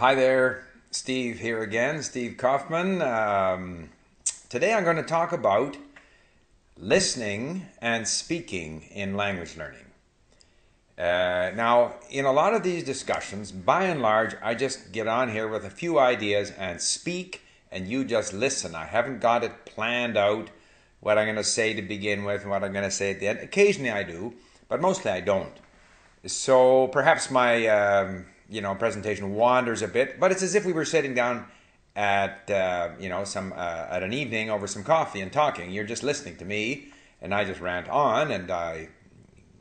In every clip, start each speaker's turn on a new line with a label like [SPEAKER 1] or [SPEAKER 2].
[SPEAKER 1] Hi there, Steve here again, Steve Kaufman. Today I'm going to talk about listening and speaking in language learning. Now, in a lot of these discussions, by and large, I just get on here with a few ideas and speak, and you just listen. I haven't got it planned out, what I'm going to say to begin with and what I'm going to say at the end. Occasionally I do, but mostly I don't. So perhaps my presentation wanders a bit, but it's as if we were sitting down at at an evening over some coffee and talking. You're just listening to me, and I just rant on, and I,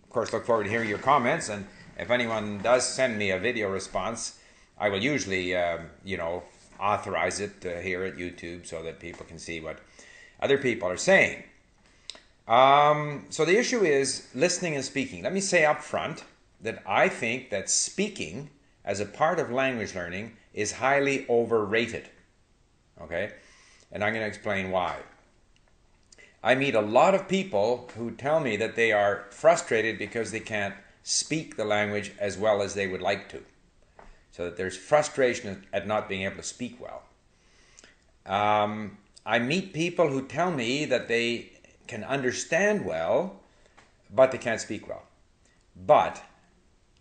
[SPEAKER 1] of course, look forward to hearing your comments. And if anyone does send me a video response, I will usually authorize it here at YouTube so that people can see what other people are saying. So the issue is listening and speaking. Let me say up front that I think that speaking as a part of language learning is highly overrated. Okay? And I'm going to explain why. I meet a lot of people who tell me that they are frustrated because they can't speak the language as well as they would like to. So that there's frustration at not being able to speak well. I meet people who tell me that they can understand well, but they can't speak well. But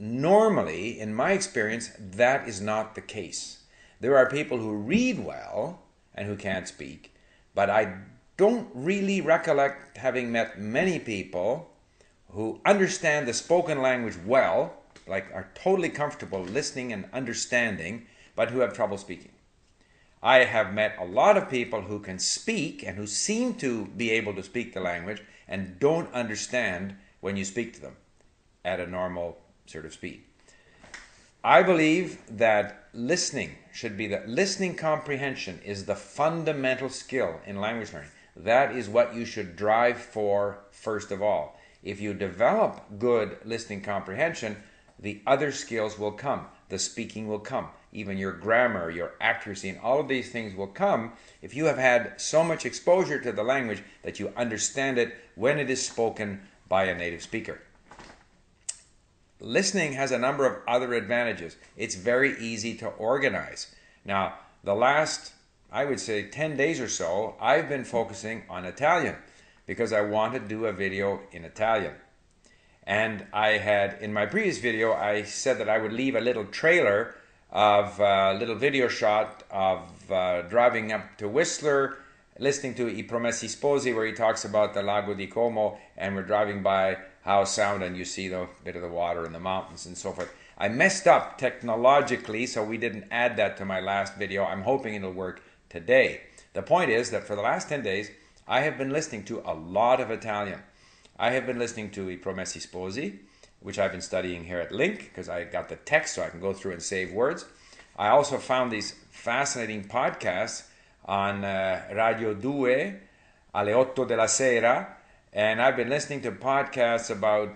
[SPEAKER 1] normally, in my experience, that is not the case. There are people who read well and who can't speak, but I don't really recollect having met many people who understand the spoken language well, like are totally comfortable listening and understanding, but who have trouble speaking. I have met a lot of people who can speak and who seem to be able to speak the language and don't understand when you speak to them at a normal sort of speed. I believe that listening comprehension is the fundamental skill in language learning. That is what you should drive for first of all. If you develop good listening comprehension, the other skills will come. The speaking will come. Even your grammar, your accuracy, and all of these things will come if you have had so much exposure to the language that you understand it when it is spoken by a native speaker. Listening has a number of other advantages. It's very easy to organize. Now, the last, I would say, 10 days or so, I've been focusing on Italian because I want to do a video in Italian. And I had, in my previous video, I said that I would leave a little trailer of a little video shot of driving up to Whistler, listening to I Promessi Sposi, where he talks about the Lago di Como, and we're driving by Howe Sound, and you see the bit of the water in the mountains and so forth. I messed up technologically, so we didn't add that to my last video. I'm hoping it'll work today. The point is that for the last 10 days, I have been listening to a lot of Italian. I have been listening to I Promessi Sposi, which I've been studying here at Link, because I got the text so I can go through and save words. I also found these fascinating podcasts on Radio 2 alle 8 della sera, and I've been listening to podcasts about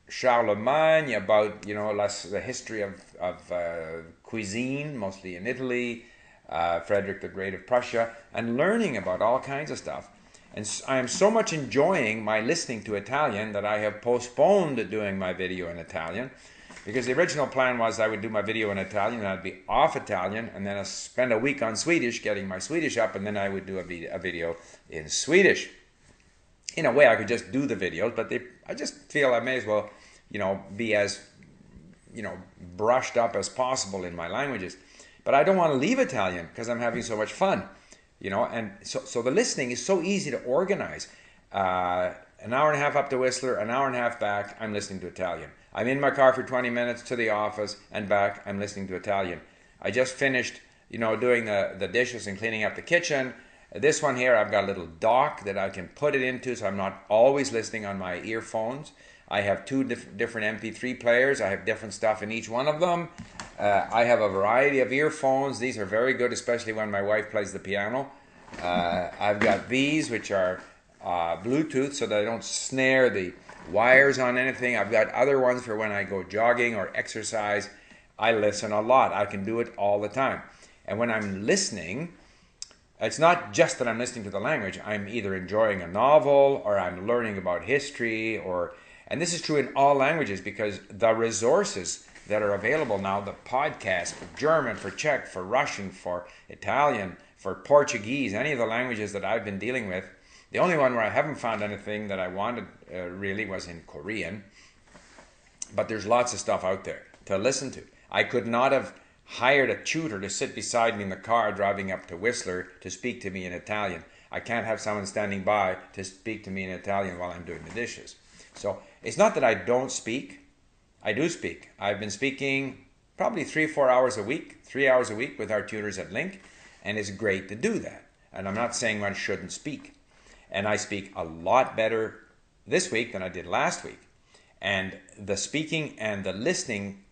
[SPEAKER 1] Charlemagne, about the history of cuisine, mostly in Italy, Frederick the Great of Prussia, and learning about all kinds of stuff. And I am so much enjoying my listening to Italian that I have postponed doing my video in Italian, because the original plan was I would do my video in Italian and I'd be off Italian and then I'd spend a week on Swedish getting my Swedish up, and then I would do a video in Swedish. In a way, I could just do the videos, but I just feel I may as well, be as, brushed up as possible in my languages. But I don't want to leave Italian because I'm having so much fun. And so the listening is so easy to organize. An hour and a half up to Whistler, an hour and a half back, I'm listening to Italian. I'm in my car for 20 minutes to the office and back, I'm listening to Italian. I just finished, doing the dishes and cleaning up the kitchen. This one here, I've got a little dock that I can put it into, so I'm not always listening on my earphones. I have two different MP3 players. I have different stuff in each one of them. I have a variety of earphones. These are very good, especially when my wife plays the piano. I've got these, which are Bluetooth, so that I don't snare the wires on anything. I've got other ones for when I go jogging or exercise. I listen a lot. I can do it all the time. And when I'm listening, it's not just that I'm listening to the language. I'm either enjoying a novel or I'm learning about history, and this is true in all languages because the resources that are available now, the podcasts for German, for Czech, for Russian, for Italian, for Portuguese, any of the languages that I've been dealing with. The only one where I haven't found anything that I wanted really was in Korean. But there's lots of stuff out there to listen to. I could not have hired a tutor to sit beside me in the car driving up to Whistler to speak to me in Italian. I can't have someone standing by to speak to me in Italian while I'm doing the dishes. So it's not that I don't speak. I do speak. I've been speaking probably 3 or 4 hours a week, 3 hours a week with our tutors at Link, and it's great to do that. And I'm not saying one shouldn't speak. And I speak a lot better this week than I did last week. And the speaking and the listening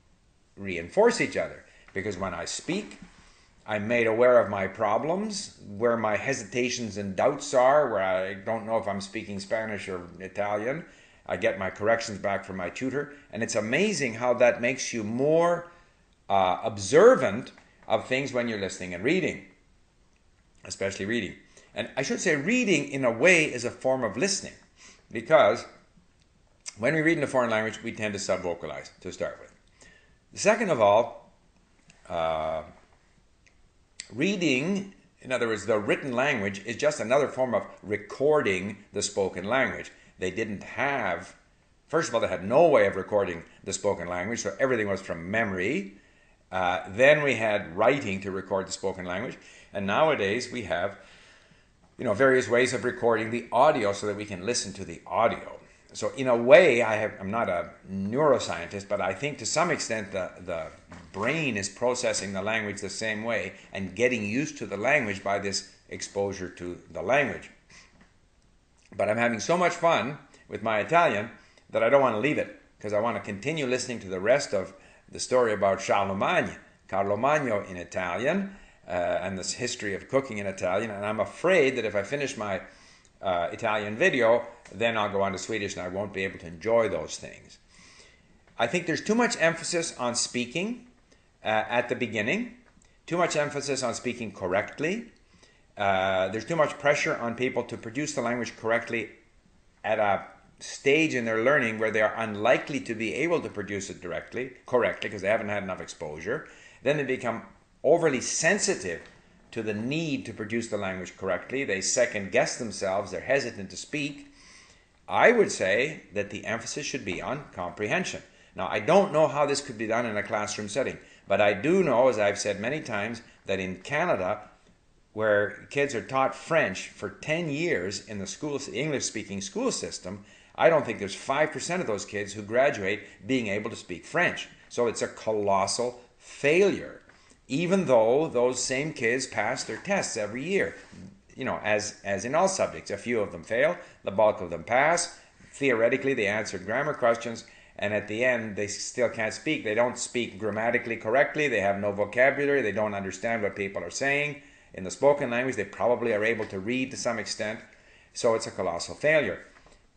[SPEAKER 1] reinforce each other. Because when I speak, I'm made aware of my problems, where my hesitations and doubts are, where I don't know if I'm speaking Spanish or Italian. I get my corrections back from my tutor. And it's amazing how that makes you more observant of things when you're listening and reading, especially reading. And I should say reading in a way is a form of listening, because when we read in a foreign language, we tend to sub-vocalize to start with. Second of all, reading, in other words, the written language, is just another form of recording the spoken language. They didn't have, first of all, they had no way of recording the spoken language, so everything was from memory. Then we had writing to record the spoken language. And nowadays we have, various ways of recording the audio so that we can listen to the audio. So in a way, I'm not a neuroscientist, but I think to some extent the brain is processing the language the same way and getting used to the language by this exposure to the language. But I'm having so much fun with my Italian that I don't want to leave it, because I want to continue listening to the rest of the story about Charlemagne, Carlo Magno in Italian, and this history of cooking in Italian. And I'm afraid that if I finish my Italian video, then I'll go on to Swedish and I won't be able to enjoy those things. I think there's too much emphasis on speaking at the beginning, too much emphasis on speaking correctly. There's too much pressure on people to produce the language correctly at a stage in their learning where they are unlikely to be able to produce it correctly because they haven't had enough exposure. Then they become overly sensitive to the need to produce the language correctly. They second guess themselves. They're hesitant to speak. I would say that the emphasis should be on comprehension. Now, I don't know how this could be done in a classroom setting, but I do know, as I've said many times, that in Canada, where kids are taught French for 10 years in the English-speaking school system, I don't think there's 5% of those kids who graduate being able to speak French. So it's a colossal failure, even though those same kids pass their tests every year. As in all subjects, a few of them fail, the bulk of them pass. Theoretically, they answered grammar questions, and at the end, they still can't speak. They don't speak grammatically correctly. They have no vocabulary. They don't understand what people are saying. In the spoken language, they probably are able to read to some extent. So it's a colossal failure.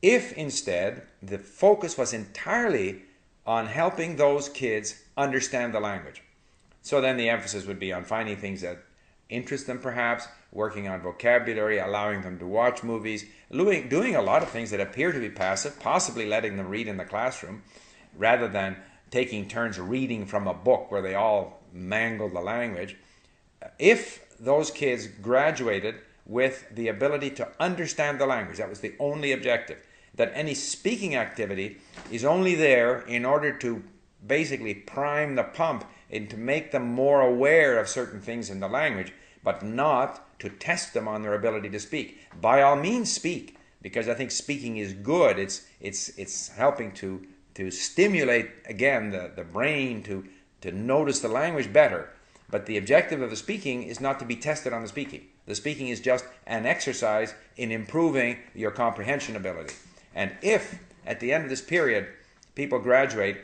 [SPEAKER 1] If instead the focus was entirely on helping those kids understand the language, so then the emphasis would be on finding things that interest them perhaps, working on vocabulary, allowing them to watch movies, doing a lot of things that appear to be passive, possibly letting them read in the classroom, rather than taking turns reading from a book where they all mangle the language. If those kids graduated with the ability to understand the language, that was the only objective, that any speaking activity is only there in order to basically prime the pump and to make them more aware of certain things in the language, but not to test them on their ability to speak. By all means speak, because I think speaking is good. It's helping to stimulate, again, the brain to notice the language better. But the objective of the speaking is not to be tested on the speaking. The speaking is just an exercise in improving your comprehension ability. And if, at the end of this period, people graduate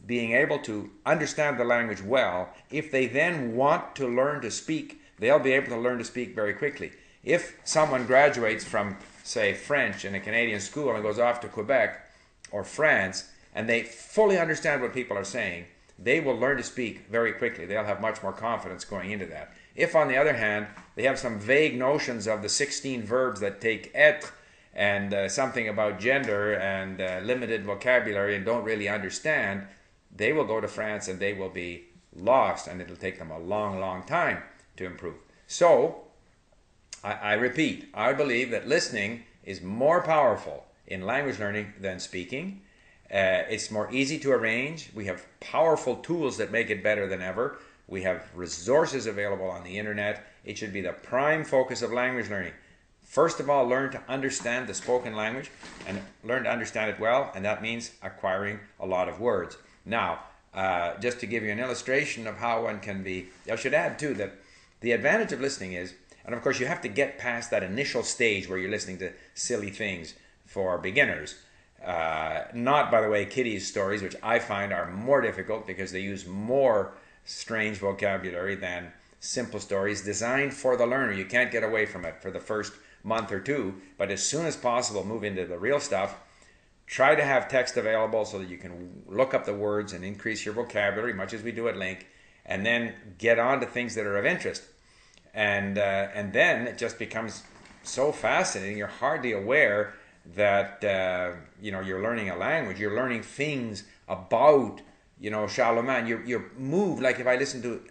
[SPEAKER 1] being able to understand the language well, if they then want to learn to speak, they'll be able to learn to speak very quickly. If someone graduates from, say, French in a Canadian school and goes off to Quebec or France, and they fully understand what people are saying, they will learn to speak very quickly. They'll have much more confidence going into that. If, on the other hand, they have some vague notions of the 16 verbs that take être and something about gender and limited vocabulary and don't really understand, they will go to France and they will be lost, and it'll take them a long, long time to improve. So, I repeat, I believe that listening is more powerful in language learning than speaking. It's more easy to arrange. We have powerful tools that make it better than ever. We have resources available on the internet. It should be the prime focus of language learning. First of all, learn to understand the spoken language and learn to understand it well, and that means acquiring a lot of words. Now, just to give you an illustration of how one can be, I should add too that the advantage of listening is, and of course you have to get past that initial stage where you're listening to silly things for beginners. Not, by the way, kiddies' stories, which I find are more difficult because they use more strange vocabulary than simple stories designed for the learner. You can't get away from it for the first month or two, but as soon as possible, move into the real stuff. Try to have text available so that you can look up the words and increase your vocabulary, much as we do at Link, and then get on to things that are of interest. And then it just becomes so fascinating. You're hardly aware that you're learning a language. You're learning things about Charlemagne. You're moved. Like if I listen to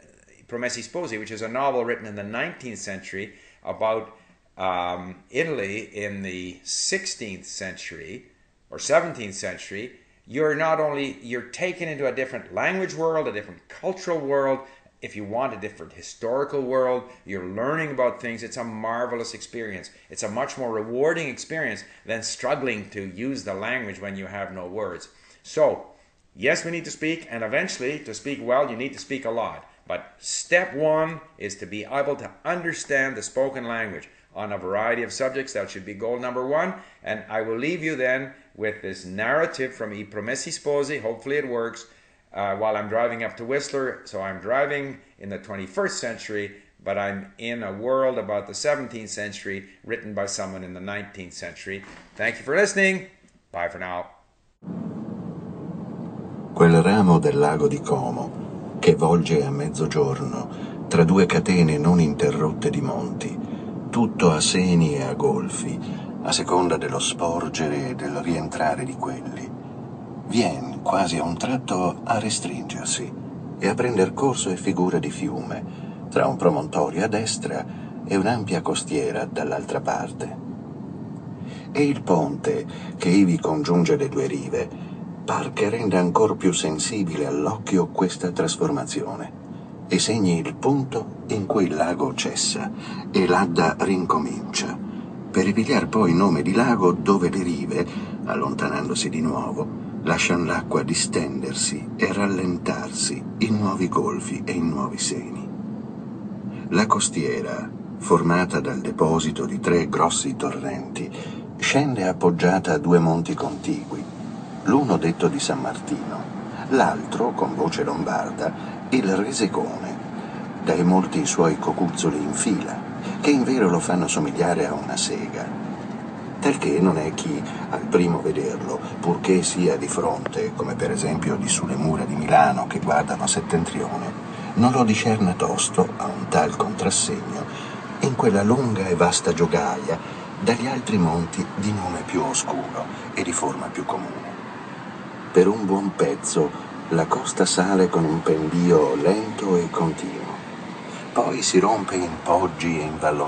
[SPEAKER 1] Promessi Sposi, which is a novel written in the 19th century about Italy in the 16th century or 17th century, you're taken into a different language world, a different cultural world. If you want a different historical world, you're learning about things. It's a marvelous experience. It's a much more rewarding experience than struggling to use the language when you have no words. So, yes, we need to speak, and eventually, to speak well, you need to speak a lot. But step one is to be able to understand the spoken language on a variety of subjects. That should be goal number one. And I will leave you then with this narrative from I Promessi Sposi. Hopefully it works. While I'm driving up to Whistler. So I'm driving in the 21st century, but I'm in a world about the 17th century written by someone in the 19th century. Thank you for listening. Bye for now.
[SPEAKER 2] Quel ramo del lago di Como che volge a mezzogiorno tra due catene non interrotte di monti, tutto a seni e a golfi, a seconda dello sporgere e del rientrare di quelli. Vien quasi a un tratto a restringersi e a prender corso e figura di fiume, tra un promontorio a destra e un'ampia costiera dall'altra parte. E il ponte che ivi congiunge le due rive par che renda ancor più sensibile all'occhio questa trasformazione e segni il punto in cui il lago cessa e l'Adda rincomincia, per ripigliar poi nome di lago dove le rive, allontanandosi di nuovo, lasciano l'acqua distendersi e rallentarsi in nuovi golfi e in nuovi seni. La costiera, formata dal deposito di 3 grossi torrenti, scende appoggiata a 2 monti contigui, l'uno detto di San Martino, l'altro, con voce lombarda, il Resecone, dai molti suoi cocuzzoli in fila, che in vero lo fanno somigliare a una sega, talché non è chi al primo vederlo, purché sia di fronte, come per esempio di sulle mura di Milano che guardano a settentrione, non lo discerna tosto, a un tal contrassegno, in quella lunga e vasta giogaia dagli altri monti di nome più oscuro e di forma più comune. Per un buon pezzo la costa sale con un pendio lento e continuo, poi si rompe in poggi e in vallonate